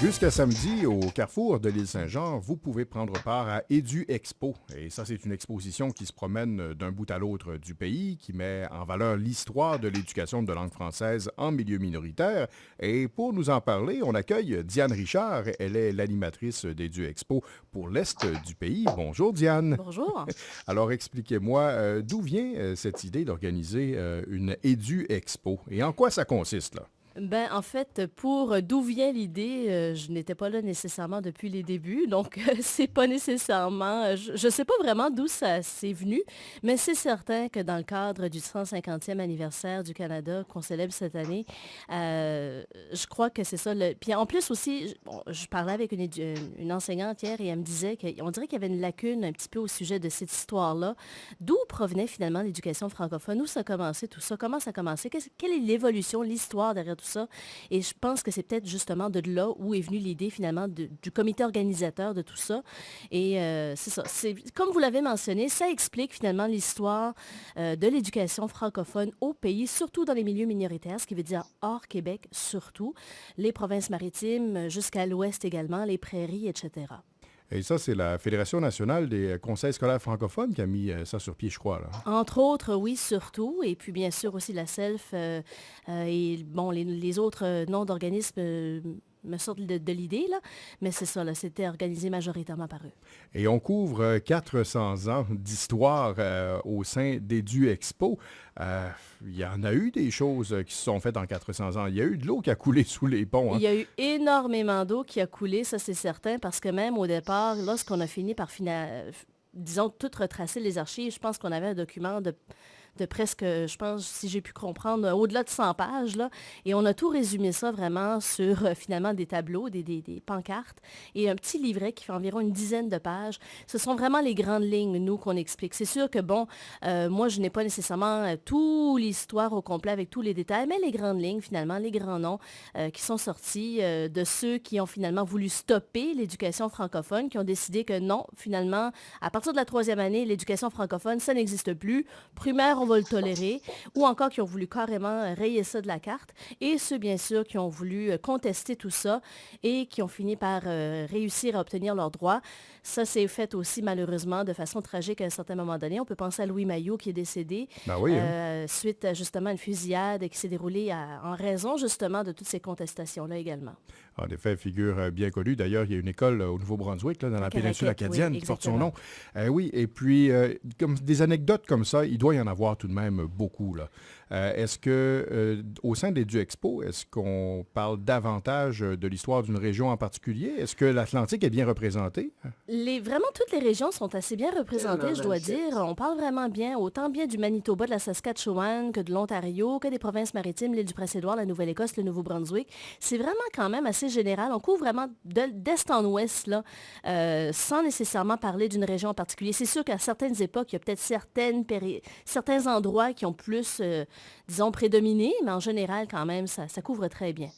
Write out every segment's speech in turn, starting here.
Jusqu'à samedi, au carrefour de l'île Saint-Jean, vous pouvez prendre part à Edu Expo. Et ça, c'est une exposition qui se promène d'un bout à l'autre du pays, qui met en valeur l'histoire de l'éducation de langue française en milieu minoritaire. Et pour nous en parler, on accueille Diane Richard. Elle est l'animatrice d'Edu Expo pour l'Est du pays. Bonjour, Diane. Bonjour. Alors, expliquez-moi, d'où vient cette idée d'organiser une Edu Expo et en quoi ça consiste, là? Ben, en fait, pour d'où vient l'idée, je n'étais pas là nécessairement depuis les débuts, donc c'est pas nécessairement, je ne sais pas vraiment d'où ça s'est venu, mais c'est certain que dans le cadre du 150e anniversaire du Canada qu'on célèbre cette année, je crois que c'est ça. Puis en plus aussi, bon, je parlais avec une enseignante hier et elle me disait qu'on dirait qu'il y avait une lacune un petit peu au sujet de cette histoire-là. D'où provenait finalement l'éducation francophone? Où ça a commencé tout ça? Comment ça a commencé? Quelle est l'évolution, l'histoire derrière tout ça? Et je pense que c'est peut-être justement de là où est venue l'idée finalement du comité organisateur de tout ça. Et c'est ça. Comme vous l'avez mentionné, ça explique finalement l'histoire de l'éducation francophone au pays, surtout dans les milieux minoritaires, ce qui veut dire hors Québec surtout, les provinces maritimes jusqu'à l'ouest également, les prairies, etc. Et ça, c'est la Fédération nationale des conseils scolaires francophones qui a mis ça sur pied, je crois, là. Entre autres, oui, surtout. Et puis, bien sûr, aussi la SELF et bon, les autres noms d'organismes me sortent de l'idée, là. Mais c'est ça, là, c'était organisé majoritairement par eux. Et on couvre 400 ans d'histoire au sein d'Edu Expo. Il y en a eu des choses qui se sont faites en 400 ans. Il y a eu de l'eau qui a coulé sous les ponts, Il hein? y a eu énormément d'eau qui a coulé, ça c'est certain, parce que même au départ, lorsqu'on a fini par, disons, tout retracer les archives, je pense qu'on avait un document de presque, je pense, si j'ai pu comprendre, au-delà de 100 pages, là. Et on a tout résumé ça vraiment sur, finalement, des tableaux, des pancartes et un petit livret qui fait environ une dizaine de pages. Ce sont vraiment les grandes lignes, nous, qu'on explique. C'est sûr que, bon, moi, je n'ai pas nécessairement toute l'histoire au complet avec tous les détails, mais les grandes lignes, finalement, les grands noms qui sont sortis de ceux qui ont finalement voulu stopper l'éducation francophone, qui ont décidé que non, finalement, à partir de la troisième année, l'éducation francophone, ça n'existe plus. Primaire, on va le tolérer, ou encore qui ont voulu carrément rayer ça de la carte, et ceux, bien sûr, qui ont voulu contester tout ça et qui ont fini par réussir à obtenir leurs droits. Ça s'est fait aussi, malheureusement, de façon tragique à un certain moment donné. On peut penser à Louis Mailloux qui est décédé Ben oui, hein? suite à, justement, une fusillade qui s'est déroulée en raison, justement, de toutes ces contestations-là également. En effet, figure bien connue. D'ailleurs, il y a une école au Nouveau-Brunswick, là, dans la péninsule Caraquette, oui, acadienne, qui porte son exactement. nom. Oui, et puis, comme des anecdotes comme ça, il doit y en avoir tout de même beaucoup, là. Est-ce que, au sein des Expo, est-ce qu'on parle davantage de l'histoire d'une région en particulier? Est-ce que l'Atlantique est bien représenté? Vraiment, toutes les régions sont assez bien représentées, je dois dire. On parle vraiment bien, autant bien du Manitoba, de la Saskatchewan, que de l'Ontario, que des provinces maritimes, l'île du Prince-Édouard, la Nouvelle-Écosse, le Nouveau-Brunswick. C'est vraiment quand même assez général. On couvre vraiment d'est en ouest, là, sans nécessairement parler d'une région en particulier. C'est sûr qu'à certaines époques, il y a peut-être certains endroits qui ont plus, disons, prédominé, mais en général, quand même, ça couvre très bien.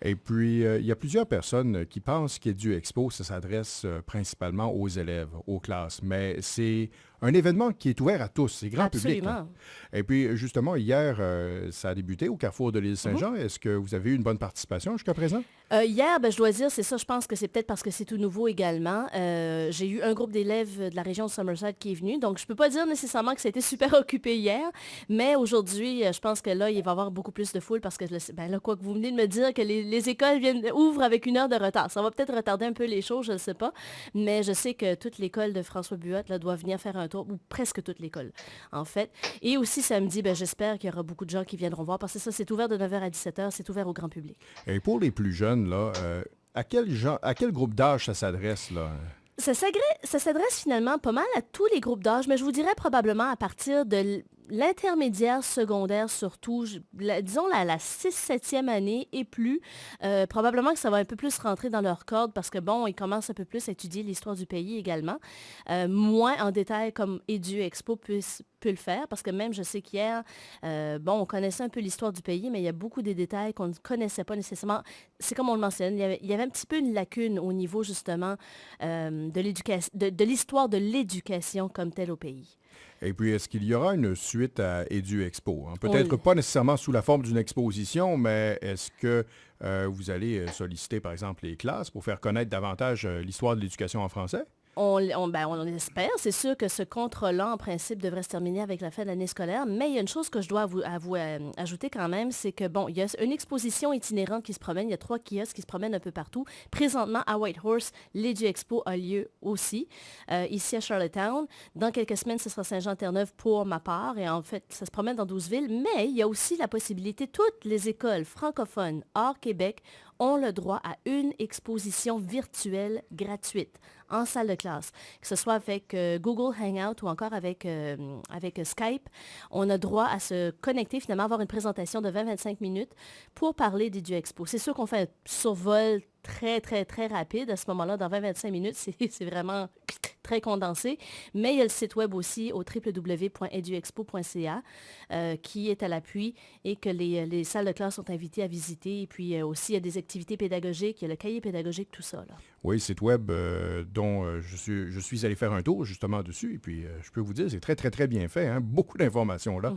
Et puis, il y a plusieurs personnes qui pensent qu'Edu Expo, ça s'adresse principalement aux élèves, aux classes. Mais c'est un événement qui est ouvert à tous, c'est grand public, là. Absolument. Et puis, justement, hier, ça a débuté au carrefour de l'île Mhm. Saint-Jean. Est-ce que vous avez eu une bonne participation jusqu'à présent? Hier, ben, je dois dire, c'est ça, je pense que c'est peut-être parce que c'est tout nouveau également. J'ai eu un groupe d'élèves de la région de Somerset qui est venu, donc je ne peux pas dire nécessairement que ça a été super occupé hier, mais aujourd'hui, je pense que là, il va y avoir beaucoup plus de foule parce que ben là, quoi que vous venez de me dire que les écoles ouvrent avec une heure de retard. Ça va peut-être retarder un peu les choses, je ne sais pas, mais je sais que toute l'école de François Buotte là, doit venir faire un tour, ou presque toute l'école, en fait. Et aussi samedi, ben, j'espère qu'il y aura beaucoup de gens qui viendront voir parce que ça, c'est ouvert de 9 heures à 17 heures, c'est ouvert au grand public. Et pour les plus jeunes, là, à quel groupe d'âge ça s'adresse, là? Ça s'adresse finalement pas mal à tous les groupes d'âge, mais je vous dirais probablement à partir de l'intermédiaire secondaire surtout, disons la 6e année et plus, probablement que ça va un peu plus rentrer dans leur corde parce que bon, ils commencent un peu plus à étudier l'histoire du pays également. Moins en détail comme Edu Expo peut le faire parce que même je sais qu'hier, bon, on connaissait un peu l'histoire du pays, mais il y a beaucoup de détails qu'on ne connaissait pas nécessairement. C'est comme on le mentionne, il y avait un petit peu une lacune au niveau justement de l'éducation, de l'histoire de l'éducation comme telle au pays. Et puis, est-ce qu'il y aura une suite à EduExpo? Hein? On Peut-être l- pas nécessairement sous la forme d'une exposition, mais est-ce que vous allez solliciter, par exemple, les classes pour faire connaître davantage l'histoire de l'éducation en français? On espère. C'est sûr que ce contrat-là, en principe, devrait se terminer avec la fin de l'année scolaire. Mais il y a une chose que je dois ajouter quand même, c'est que, bon, il y a une exposition itinérante qui se promène. Il y a 3 kiosques qui se promènent un peu partout. Présentement, à Whitehorse, l'Edu-Expo a lieu aussi, ici à Charlottetown. Dans quelques semaines, ce sera Saint-Jean-Terre-Neuve pour ma part. Et en fait, ça se promène dans 12 villes. Mais il y a aussi la possibilité, toutes les écoles francophones hors Québec ont le droit à une exposition virtuelle gratuite en salle de classe, que ce soit avec Google Hangout ou encore avec Skype. On a droit à se connecter, finalement, avoir une présentation de 20-25 minutes pour parler d'EduExpo. C'est sûr qu'on fait un survol très, très, très rapide à ce moment-là. Dans 20-25 minutes, c'est vraiment très condensé. Mais il y a le site web aussi au www.eduexpo.ca qui est à l'appui et que les salles de classe sont invitées à visiter. Et puis aussi, il y a des activités pédagogiques, il y a le cahier pédagogique, tout ça, là. Oui, site web dont je suis allé faire un tour justement dessus. Et puis, je peux vous dire, c'est très, très, très bien fait. Hein? Beaucoup d'informations là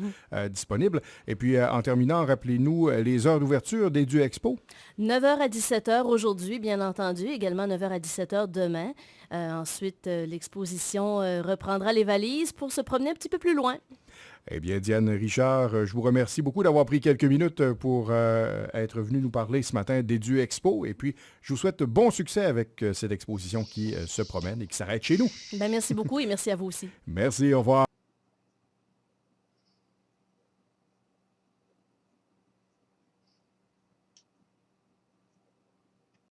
disponibles. Et puis, en terminant, rappelez-nous les heures d'ouverture d'EduExpo. 9h à 17h aujourd'hui, bien entendu. Également 9h à 17h demain. Ensuite, l'exposition reprendra les valises pour se promener un petit peu plus loin. Eh bien, Diane Richard, je vous remercie beaucoup d'avoir pris quelques minutes pour être venu nous parler ce matin d'EduExpo. Et puis, je vous souhaite bon succès avec cette exposition qui se promène et qui s'arrête chez nous. Ben, merci beaucoup et merci à vous aussi. Merci, au revoir.